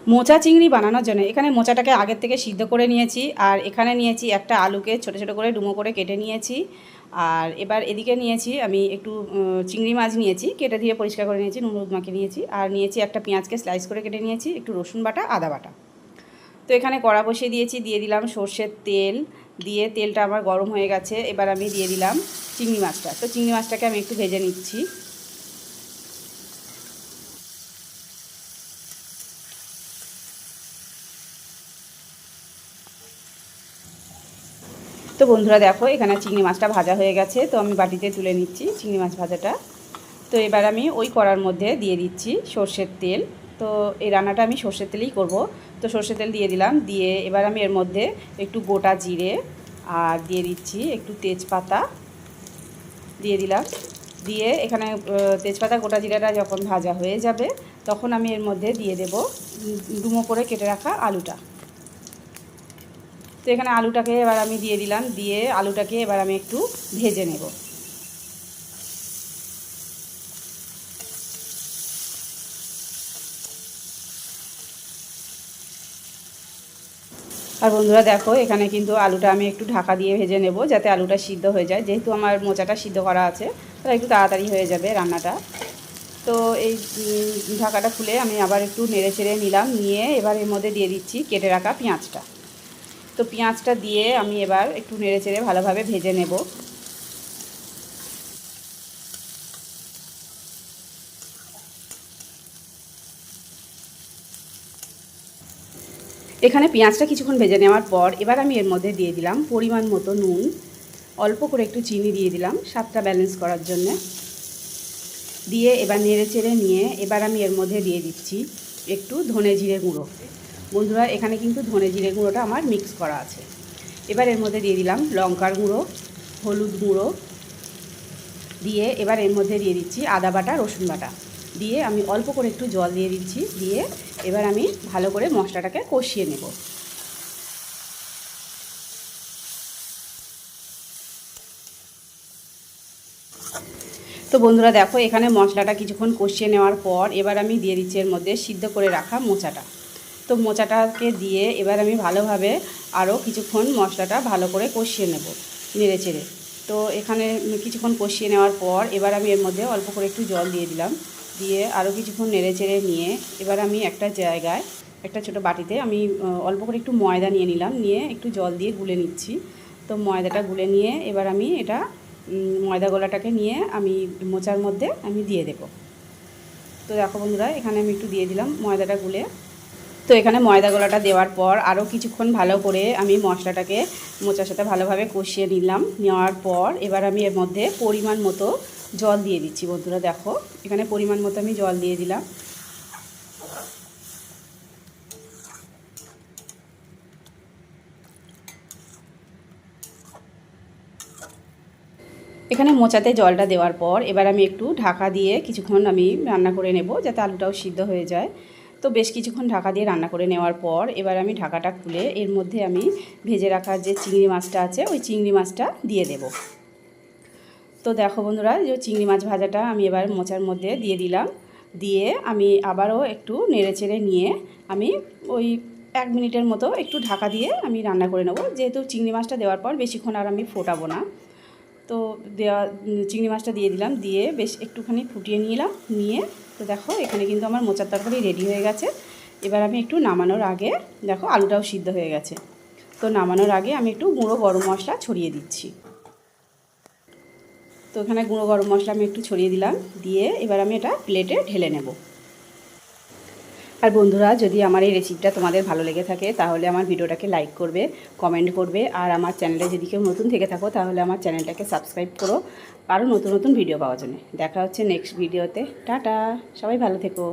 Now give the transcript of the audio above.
মোচা চিংড়ি বানানোর জন্য এখানে মোচাটাকে আগের থেকে সিদ্ধ করে নিয়েছি, আর এখানে নিয়েছি একটা আলুকে ছোট ছোট করে ডুমো করে কেটে নিয়েছি। আর এবার এদিকে নিয়েছি আমি একটু চিংড়ি মাছ নিয়েছি, কেটে দিয়ে পরিষ্কার করে নিয়েছি, নুন হলুদ মাখিয়ে নিয়েছি। আর নিয়েছি একটা পেঁয়াজকে স্লাইস করে কেটে নিয়েছি, একটু রসুন বাটা, আদা বাটা। তো এখানে কড়া বসিয়ে দিয়েছি, দিয়ে দিলাম সর্ষের তেল। দিয়ে তেলটা আমার গরম হয়ে গেছে, এবার আমি দিয়ে দিলাম চিংড়ি মাছটা। তো চিংড়ি মাছটাকে আমি একটু ভেজে নিচ্ছি। তো বন্ধুরা দেখো এখানে চিংড়ি মাছটা ভাজা হয়ে গেছে, তো আমি বাটিতে তুলে নিচ্ছি চিংড়ি মাছ ভাজাটা। তো এবার আমি ওই কড়ার মধ্যে দিয়ে দিচ্ছি সর্ষের তেল। তো এই রান্নাটা আমি সর্ষের তেলেই করব। তো সর্ষের তেল দিয়ে দিলাম, দিয়ে এবার আমি এর মধ্যে একটু গোটা জিরে আর দিয়ে দিচ্ছি একটু তেজপাতা দিয়ে দিলাম। দিয়ে এখানে তেজপাতা গোটা জিরাটা যখন ভাজা হয়ে যাবে তখন আমি এর মধ্যে দিয়ে দেব ডুমো করে কেটে রাখা আলুটা। তো এখানে আলুটাকে এবার আমি দিয়ে দিলাম, দিয়ে আলুটাকে এবার আমি একটু ভেজে নেব। আর বন্ধুরা দেখো এখানে কিন্তু আলুটা আমি একটু ঢাকা দিয়ে ভেজে নেব, যাতে আলুটা সিদ্ধ হয়ে যায়। যেহেতু আমার মোচাটা সিদ্ধ করা আছে তাহলে একটু তাড়াতাড়ি হয়ে যাবে রান্নাটা। তো এই ঢাকাটা খুলে আমি আবার একটু নেড়ে চেড়ে নিলাম, নিয়ে এবার এর মধ্যে দিয়ে দিচ্ছি কেটে রাখা পেঁয়াজটা। তো পেঁয়াজটা দিয়ে আমি এবার একটু নেড়ে চেড়ে ভালোভাবে ভেজে নেব। এখানে পেঁয়াজটা কিছুক্ষণ ভেজে নেওয়ার পর এবার আমি এর মধ্যে দিয়ে দিলাম পরিমাণ মতো নুন, অল্প করে একটু চিনি দিয়ে দিলাম স্বাদটা ব্যালেন্স করার জন্যে। দিয়ে এবার নেড়ে চেড়ে নিয়ে এবার আমি এর মধ্যে দিয়ে দিচ্ছি একটু ধনে জিরে গুঁড়ো। বন্ধুরা এখানে কিন্তু ধনে জিরে গুঁড়োটা আমার মিক্স করা আছে। এবার এর মধ্যে দিয়ে দিলাম লঙ্কার গুঁড়ো, হলুদ গুঁড়ো, দিয়ে এবার এর মধ্যে দিয়ে দিচ্ছি আদা বাটা, রসুন বাটা। দিয়ে আমি অল্প করে একটু জল দিয়ে দিচ্ছি, দিয়ে এবার আমি ভালো করে মশলাটাকে কষিয়ে নেব। তো বন্ধুরা দেখো এখানে মশলাটা কিছুক্ষণ কষিয়ে নেওয়ার পর এবার আমি দিয়ে দিচ্ছি এর মধ্যে সিদ্ধ করে রাখা মোচাটা। তো মোচাটাকে দিয়ে এবার আমি ভালোভাবে আরও কিছুক্ষণ মশলাটা ভালো করে কষিয়ে নেব নেড়ে চেড়ে। তো এখানে কিছুক্ষণ কষিয়ে নেওয়ার পর এবার আমি এর মধ্যে অল্প করে একটু জল দিয়ে দিলাম, দিয়ে আরও কিছুক্ষণ নেড়ে চেড়ে নিয়ে এবার আমি একটা জায়গায় একটা ছোটো বাটিতে আমি অল্প করে একটু ময়দা নিয়ে নিলাম, নিয়ে একটু জল দিয়ে গুলে নিচ্ছি। তো ময়দাটা গুলে নিয়ে এবার আমি এটা ময়দা গোলাটাকে নিয়ে আমি মোচার মধ্যে আমি দিয়ে দেব। তো দেখো বন্ধুরা এখানে আমি একটু দিয়ে দিলাম ময়দাটা গুলে। তো এখানে ময়দা গোলাটা দেওয়ার পর আরও কিছুক্ষণ ভালো করে আমি মশলাটাকে মোচার সাথে ভালোভাবে কষিয়ে নিলাম। নেওয়ার পর এবার আমি এর মধ্যে পরিমাণ মতো জল দিয়ে দিচ্ছি। বন্ধুরা দেখো এখানে পরিমাণ মতো আমি জল দিয়ে দিলাম। এখানে মোচাতে জলটা দেওয়ার পর এবার আমি একটু ঢাকা দিয়ে কিছুক্ষণ আমি রান্না করে নেব, যাতে আলুটাও সিদ্ধ হয়ে যায়। তো বেশ কিছুক্ষণ ঢাকা দিয়ে রান্না করে নেওয়ার পর এবার আমি ঢাকাটা খুলে এর মধ্যে আমি ভেজে রাখার যে চিংড়ি মাছটা আছে ওই চিংড়ি মাছটা দিয়ে দেব। তো দেখো বন্ধুরা যে চিংড়ি মাছ ভাজাটা আমি এবার মোচার মধ্যে দিয়ে দিলাম, দিয়ে আমি আবারও একটু নেড়ে চেড়ে নিয়ে আমি ওই 1 মিনিটের মতো একটু ঢাকা দিয়ে আমি রান্না করে নেব। যেহেতু চিংড়ি মাছটা দেওয়ার পর বেশিক্ষণ আর আমি ফোটাবো না। তো দেওয়া চিংড়ি মাছটা দিয়ে দিলাম, দিয়ে বেশ একটুখানি ফুটিয়ে নিলাম, নিয়ে তো দেখো এখানে কিন্তু আমার মোচার তরকারি রেডি হয়ে গেছে। এবার আমি একটু নামানোর আগে দেখো আলুটাও সিদ্ধ হয়ে গেছে। তো নামানোর আগে আমি একটু গুঁড়ো গরম মশলা ছড়িয়ে দিচ্ছি। তো এখানে গুঁড়ো গরম মশলা আমি একটু ছড়িয়ে দিলাম, দিয়ে এবার আমি এটা প্লেটে ঢেলে নেব। আর বন্ধুরা যদি আমার এই রেসিপিটা তোমাদের ভালো লেগে থাকে তাহলে আমার ভিডিওটাকে লাইক করবে, কমেন্ট করবে, আর আমার চ্যানেলে যদি কেউ নতুন থেকে থাকো তাহলে আমার চ্যানেলটাকে সাবস্ক্রাইব করো আরও নতুন নতুন ভিডিও পাওয়ার জন্য। দেখা হচ্ছে নেক্সট ভিডিওতে। টাটা, সবাই ভালো থেকো।